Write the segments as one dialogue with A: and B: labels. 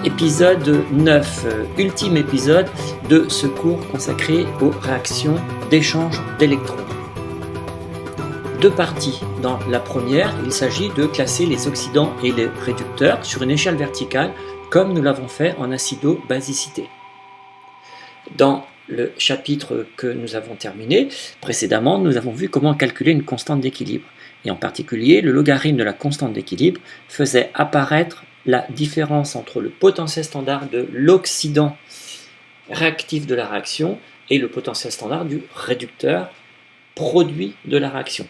A: Épisode 9, ultime épisode de ce cours consacré aux réactions d'échange d'électrons. Deux parties. Dans la première, il s'agit de classer les oxydants et les réducteurs sur une échelle verticale, comme nous l'avons fait en acido-basicité. Dans le chapitre que nous avons terminé précédemment, nous avons vu comment calculer une constante d'équilibre. Et en particulier, le logarithme de la constante d'équilibre faisait apparaître la différence entre le potentiel standard de l'oxydant réactif de la réaction et le potentiel standard du réducteur produit de la réaction.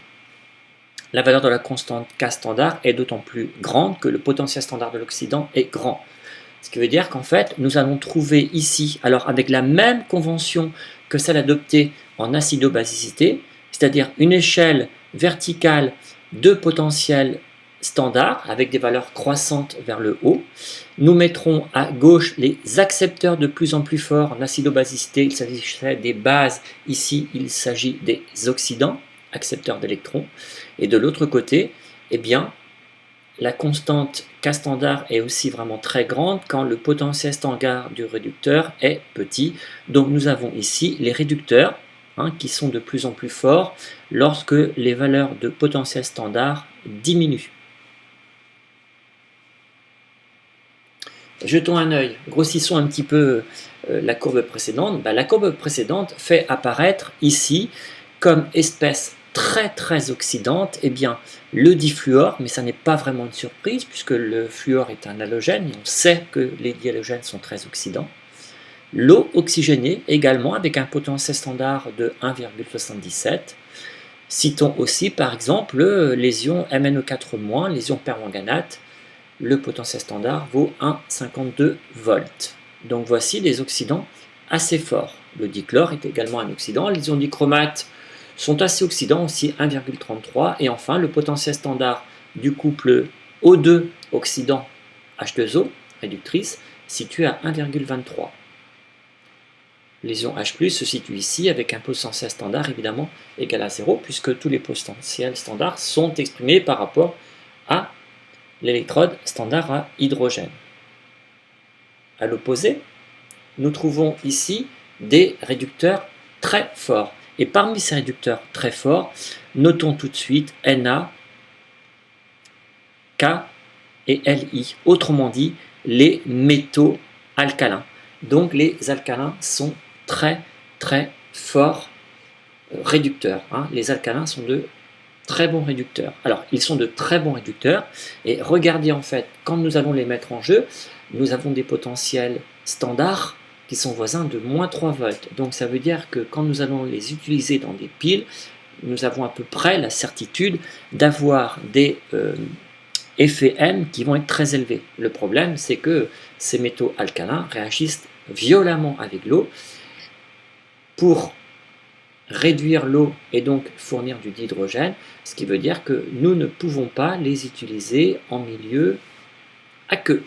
A: La valeur de la constante K standard est d'autant plus grande que le potentiel standard de l'oxydant est grand. Ce qui veut dire qu'en fait, nous allons trouver ici, alors avec la même convention que celle adoptée en acido-basicité, c'est-à-dire une échelle verticale de potentiel standard avec des valeurs croissantes vers le haut. Nous mettrons à gauche les accepteurs de plus en plus forts. En acido-basicité, il s'agissait des bases. Ici, il s'agit des oxydants, accepteurs d'électrons. Et de l'autre côté, eh bien, la constante K standard est aussi vraiment très grande quand le potentiel standard du réducteur est petit. Donc nous avons ici les réducteurs qui sont de plus en plus forts lorsque les valeurs de potentiel standard diminuent. Jetons un œil, grossissons un petit peu la courbe précédente. La courbe précédente fait apparaître ici comme espèce très oxydante, eh bien, le difluor, mais ça n'est pas vraiment une surprise puisque le fluor est un halogène et on sait que les dihalogènes sont très oxydants. L'eau oxygénée également avec un potentiel standard de 1,77. Citons aussi par exemple les ions MnO4-, les ions permanganate. Le potentiel standard vaut 1,52 volts. Donc voici des oxydants assez forts. Le dichlore est également un oxydant. Les ions dichromate sont assez oxydants aussi, 1,33. Et enfin, le potentiel standard du couple O2 oxydant H2O, réductrice, situé à 1,23. Les ions H+, se situent ici avec un potentiel standard évidemment égal à 0, puisque tous les potentiels standards sont exprimés par rapport à l'électrode standard à hydrogène. À l'opposé, nous trouvons ici des réducteurs très forts. Et parmi ces réducteurs très forts, notons tout de suite Na, K et Li. Autrement dit, les métaux alcalins. Donc les alcalins sont très forts réducteurs. Les alcalins sont de très bons réducteurs. Alors, ils sont de très bons réducteurs, et regardez en fait, quand nous allons les mettre en jeu, nous avons des potentiels standards qui sont voisins de moins 3 volts. Donc ça veut dire que quand nous allons les utiliser dans des piles, nous avons à peu près la certitude d'avoir des effets N qui vont être très élevés. Le problème, c'est que ces métaux alcalins réagissent violemment avec l'eau pour réduire l'eau et donc fournir du dihydrogène, ce qui veut dire que nous ne pouvons pas les utiliser en milieu aqueux.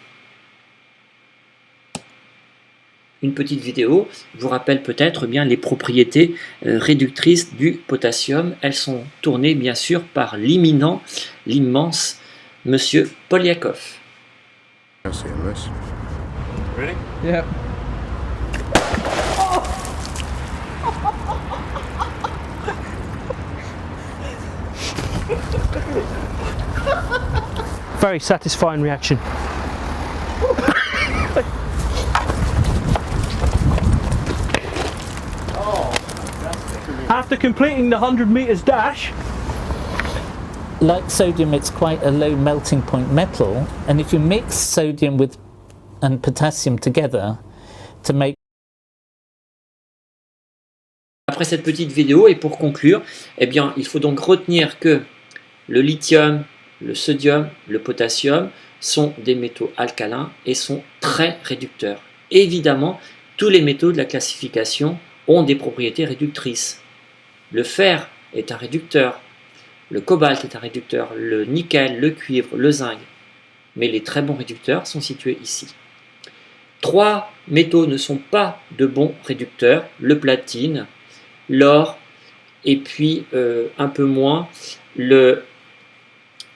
A: Une petite vidéo vous rappelle peut-être bien les propriétés réductrices du potassium. Elles sont tournées bien sûr par l'immense monsieur Polyakov.
B: Ready?
C: Yeah. Very satisfying reaction. After completing the 100 meters dash,
D: like sodium, it's quite a low melting point metal, and if you mix sodium with and potassium together to make.
A: Après cette petite vidéo, et pour conclure, eh bien, il faut donc retenir que le lithium, le sodium, le potassium sont des métaux alcalins et sont très réducteurs. Évidemment, tous les métaux de la classification ont des propriétés réductrices. Le fer est un réducteur, le cobalt est un réducteur, le nickel, le cuivre, le zinc. Mais les très bons réducteurs sont situés ici. 3 métaux ne sont pas de bons réducteurs, le platine, l'or et puis un peu moins le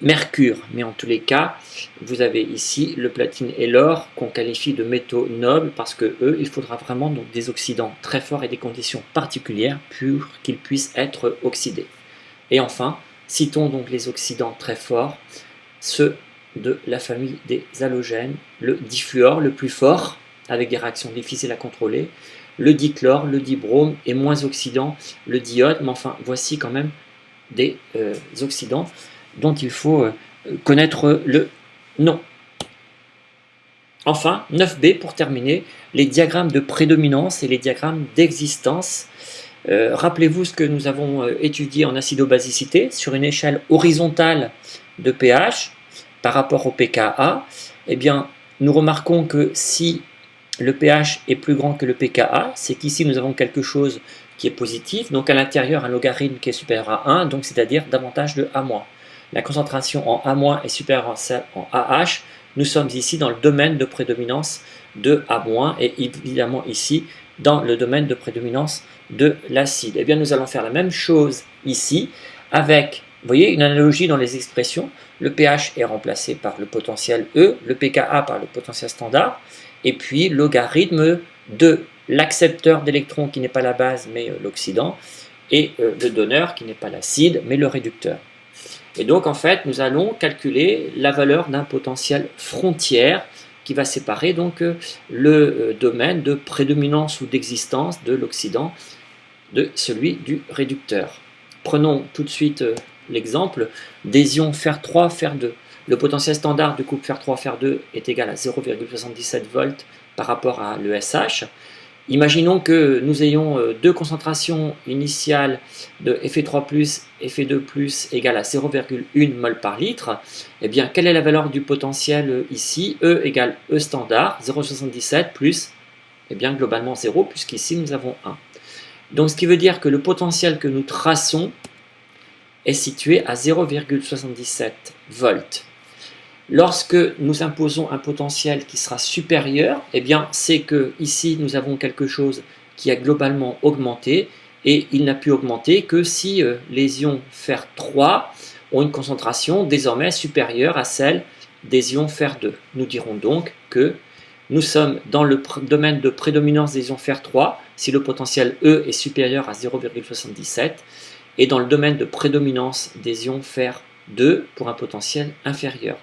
A: mercure. Mais en tous les cas, vous avez ici le platine et l'or qu'on qualifie de métaux nobles parce que eux, il faudra vraiment donc des oxydants très forts et des conditions particulières pour qu'ils puissent être oxydés. Et enfin, citons donc les oxydants très forts, ceux de la famille des halogènes, le difluor le plus fort, avec des réactions difficiles à contrôler, le dichlore, le dibrome et moins oxydant, le diode, mais enfin voici quand même des oxydants dont il faut connaître le nom. Enfin, 9b pour terminer, les diagrammes de prédominance et les diagrammes d'existence. Rappelez-vous ce que nous avons étudié en acido-basicité sur une échelle horizontale de pH par rapport au pKa. Eh bien, nous remarquons que si le pH est plus grand que le pKa, c'est qu'ici nous avons quelque chose qui est positif, donc à l'intérieur un logarithme qui est supérieur à 1, donc c'est-à-dire davantage de A-. La concentration en A- est supérieure à celle en AH, nous sommes ici dans le domaine de prédominance de A- et évidemment ici dans le domaine de prédominance de l'acide. Eh bien nous allons faire la même chose ici avec, vous voyez, une analogie dans les expressions, le pH est remplacé par le potentiel E, le pKa par le potentiel standard, et puis logarithme de l'accepteur d'électrons qui n'est pas la base mais l'oxydant, et le donneur qui n'est pas l'acide mais le réducteur. Et donc en fait nous allons calculer la valeur d'un potentiel frontière qui va séparer donc le domaine de prédominance ou d'existence de l'oxydant de celui du réducteur. Prenons tout de suite l'exemple des ions fer3, fer2. Le potentiel standard du couple fer3, fer2 est égal à 0,77 volts par rapport à l'ESH. Imaginons que nous ayons deux concentrations initiales de Fe3+, Fe2+, égale à 0,1 mol par litre. Eh bien, quelle est la valeur du potentiel ici? E égale E standard, 0,77 plus, eh bien, globalement 0, puisqu'ici nous avons 1. Donc, ce qui veut dire que le potentiel que nous traçons est situé à 0,77 volts. Lorsque nous imposons un potentiel qui sera supérieur, eh bien, c'est que ici nous avons quelque chose qui a globalement augmenté et il n'a pu augmenter que si les ions fer3 ont une concentration désormais supérieure à celle des ions fer2. Nous dirons donc que nous sommes dans le domaine de prédominance des ions fer3 si le potentiel E est supérieur à 0,77 et dans le domaine de prédominance des ions fer2 pour un potentiel inférieur.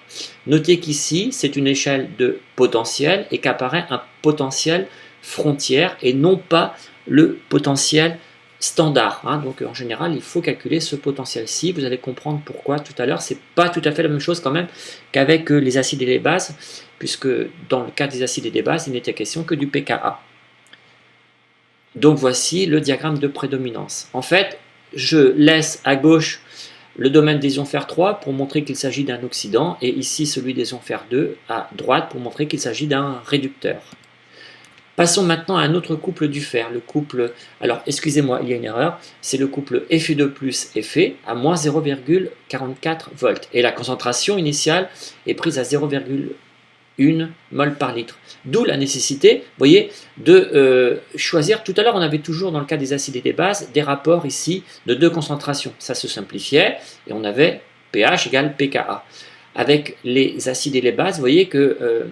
A: Notez qu'ici, c'est une échelle de potentiel et qu'apparaît un potentiel frontière et non pas le potentiel standard. Donc en général, il faut calculer ce potentiel-ci. Vous allez comprendre pourquoi tout à l'heure. Ce n'est pas tout à fait la même chose quand même qu'avec les acides et les bases, puisque dans le cas des acides et des bases, il n'était question que du pKa. Donc voici le diagramme de prédominance. En fait, je laisse à gauche le domaine des ions fer3 pour montrer qu'il s'agit d'un oxydant et ici celui des ions fer2 à droite pour montrer qu'il s'agit d'un réducteur. Passons maintenant à un autre couple du fer, le couple, alors excusez-moi, il y a une erreur, c'est le couple Fe2 plus Fe à moins 0,44 volts et la concentration initiale est prise à 0,1 mol par litre. D'où la nécessité, vous voyez, de choisir, tout à l'heure on avait toujours dans le cas des acides et des bases, des rapports ici de deux concentrations, ça se simplifiait et on avait pH égale pKa. Avec les acides et les bases, vous voyez que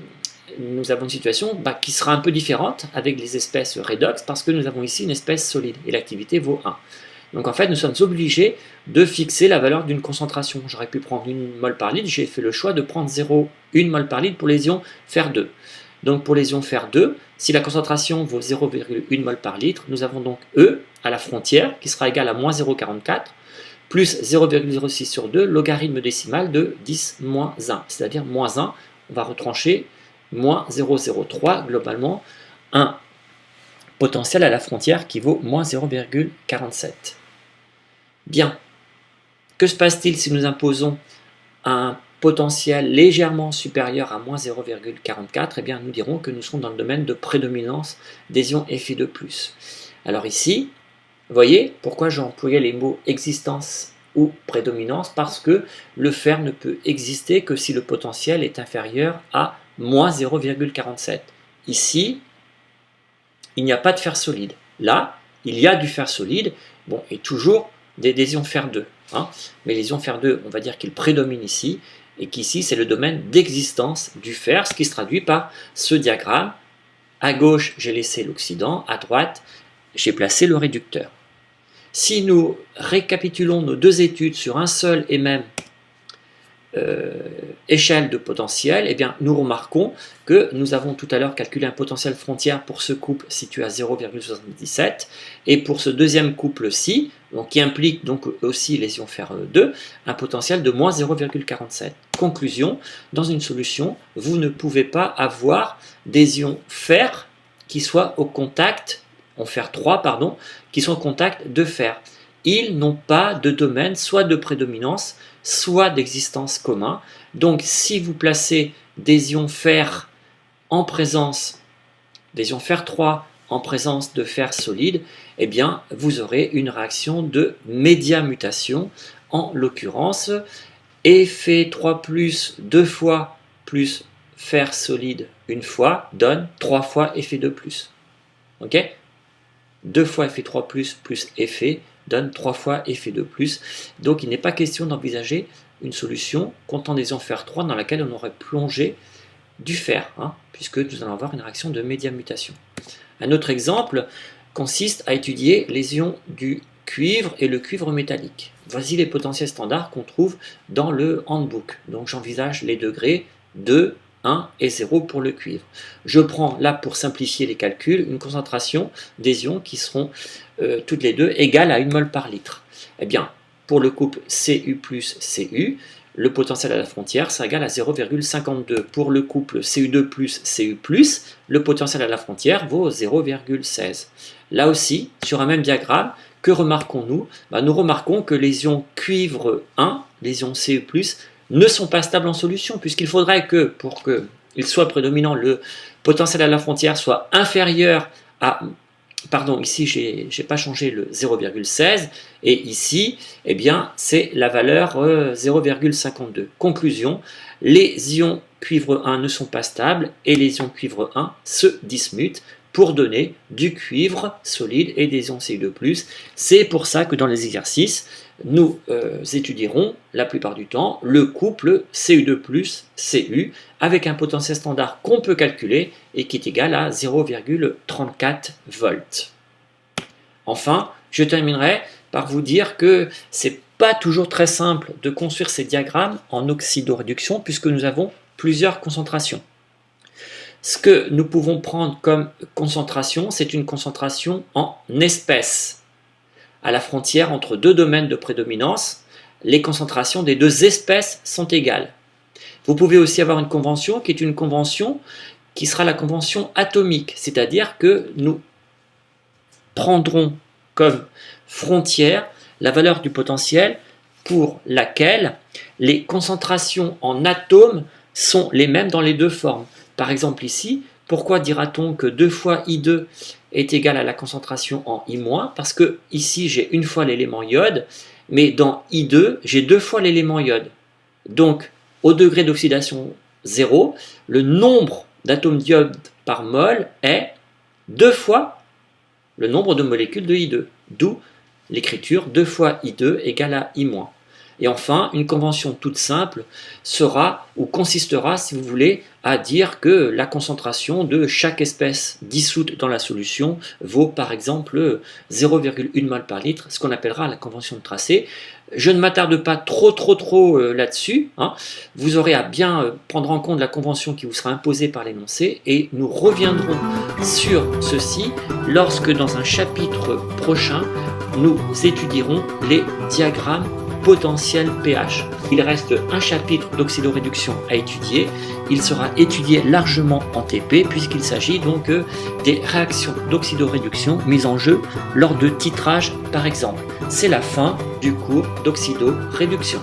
A: nous avons une situation qui sera un peu différente avec les espèces redox parce que nous avons ici une espèce solide et l'activité vaut 1. Donc en fait nous sommes obligés de fixer la valeur d'une concentration. J'aurais pu prendre 1 mol par litre, j'ai fait le choix de prendre 0,1 mol par litre pour les ions fer2. Donc pour les ions fer2, si la concentration vaut 0,1 mol par litre, nous avons donc E à la frontière qui sera égal à moins 0,44 plus 0,06 sur 2, logarithme décimal de 10 moins 1, c'est-à-dire moins 1, on va retrancher moins 0,03, globalement un potentiel à la frontière qui vaut moins 0,47. Bien, que se passe-t-il si nous imposons un potentiel légèrement supérieur à moins 0,44? Eh bien, nous dirons que nous serons dans le domaine de prédominance des ions Fe2+. Alors ici, vous voyez pourquoi j'ai employé les mots existence ou prédominance, parce que le fer ne peut exister que si le potentiel est inférieur à moins 0,47. Ici, il n'y a pas de fer solide. Là, il y a du fer solide, bon, et toujours des ions fer2. hein, mais les ions fer 2, on va dire qu'ils prédominent ici, et qu'ici c'est le domaine d'existence du fer, ce qui se traduit par ce diagramme. À gauche, j'ai laissé l'oxydant, à droite, j'ai placé le réducteur. Si nous récapitulons nos deux études sur un seul et même échelle de potentiel, eh bien, nous remarquons que nous avons tout à l'heure calculé un potentiel frontière pour ce couple situé à 0,77 et pour ce deuxième couple-ci, qui implique donc aussi les ions fer 2, un potentiel de moins 0,47. Conclusion, dans une solution, vous ne pouvez pas avoir des ions fer qui soient au contact, en fer 3, pardon, qui sont au contact de fer. Ils n'ont pas de domaine, soit de prédominance, soit d'existence commun. Donc si vous placez des ions fer en présence, des ions fer 3 en présence de fer solide, eh bien vous aurez une réaction de médiamutation, en l'occurrence Fe3+, 2 fois plus fer solide une fois donne 3 fois Fe2+. Ok ? 2 fois Fe3+, plus Fe donne 3 fois Fe2+. Donc il n'est pas question d'envisager une solution contenant des ions fer 3 dans laquelle on aurait plongé du fer, puisque nous allons avoir une réaction de médiamutation. Un autre exemple consiste à étudier les ions du cuivre et le cuivre métallique. Voici les potentiels standards qu'on trouve dans le handbook. Donc j'envisage les degrés 2, 1 et 0 pour le cuivre. Je prends là, pour simplifier les calculs, une concentration des ions qui seront toutes les deux égales à 1 mol par litre. Eh bien, pour le couple Cu plus Cu, le potentiel à la frontière sera égal à 0,52. Pour le couple Cu2 plus Cu+, le potentiel à la frontière vaut 0,16. Là aussi, sur un même diagramme, que remarquons-nous ? Nous remarquons que les ions cuivre 1, les ions Cu+, ne sont pas stables en solution, puisqu'il faudrait que, pour qu'ils soient prédominants, le potentiel à la frontière soit inférieur à... Pardon, ici, je n'ai pas changé le 0,16, et ici, eh bien, c'est la valeur 0,52. Conclusion, les ions cuivre 1 ne sont pas stables, et les ions cuivre 1 se dismutent pour donner du cuivre solide et des ions Cu2+. C'est pour ça que dans les exercices, nous étudierons la plupart du temps le couple Cu2+, Cu, avec un potentiel standard qu'on peut calculer et qui est égal à 0,34 volts. Enfin, je terminerai par vous dire que c'est pas toujours très simple de construire ces diagrammes en oxydoréduction puisque nous avons plusieurs concentrations. Ce que nous pouvons prendre comme concentration, c'est une concentration en espèces. À la frontière entre deux domaines de prédominance, les concentrations des deux espèces sont égales. Vous pouvez aussi avoir une convention qui est une convention qui sera la convention atomique, c'est-à-dire que nous prendrons comme frontière la valeur du potentiel pour laquelle les concentrations en atomes sont les mêmes dans les deux formes. Par exemple ici, pourquoi dira-t-on que 2 fois I2 est égal à la concentration en I-? Parce que ici j'ai une fois l'élément iode, mais dans I2 j'ai 2 fois l'élément iode. Donc au degré d'oxydation 0, le nombre d'atomes d'iode par mol est 2 fois le nombre de molécules de I2, d'où l'écriture 2 fois I2 égale à I-. Et enfin, une convention toute simple sera ou consistera, si vous voulez, à dire que la concentration de chaque espèce dissoute dans la solution vaut par exemple 0,1 mol par litre, ce qu'on appellera la convention de tracé. Je ne m'attarde pas trop là-dessus. Vous aurez à bien prendre en compte la convention qui vous sera imposée par l'énoncé et nous reviendrons sur ceci lorsque dans un chapitre prochain, nous étudierons les diagrammes potentiel pH. Il reste un chapitre d'oxydoréduction à étudier. Il sera étudié largement en TP puisqu'il s'agit donc des réactions d'oxydoréduction mises en jeu lors de titrage par exemple. C'est la fin du cours d'oxydoréduction.